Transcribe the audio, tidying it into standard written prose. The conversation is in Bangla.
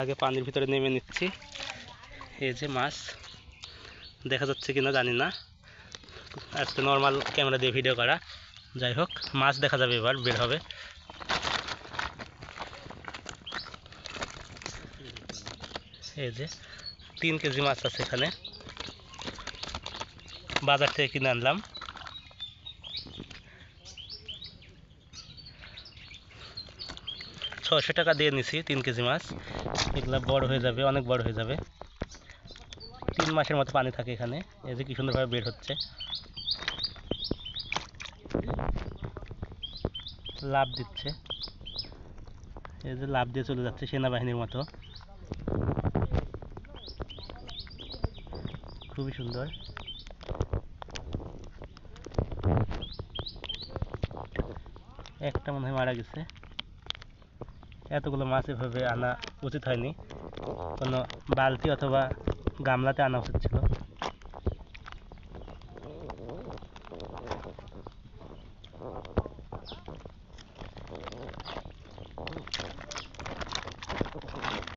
আগে পানির ভিতরে নেমে নিচ্ছি। এই যে মাছ দেখা যাচ্ছে কিনা জানি না, আজকে নর্মাল ক্যামেরা দিয়ে ভিডিও করা। যাই হোক, মাছ দেখা যাবে, এবার বের হবে। এই যে 3 কেজি মাছ আছে এখানে, বাজার থেকে কিনে আনলাম। ৳600 দিয়ে নিছি 3 কেজি মাছ। এগুলো বড় হয়ে যাবে, অনেক বড় হয়ে যাবে। 3 মাসের মতো পানি থাকে এখানে। এই যে কি সুন্দরভাবে বের হচ্ছে, লাফ দিচ্ছে। এই যে লাফ দিয়ে চলে যাচ্ছে সেনাবাহিনীর মতো, খুবই সুন্দর। একটা মনে হয় মারা গেছে। এতগুলো মাছ এভাবে আনা উচিত হয়নি, কোনো বালতি অথবা গামলাতে আনা উচিত ছিল।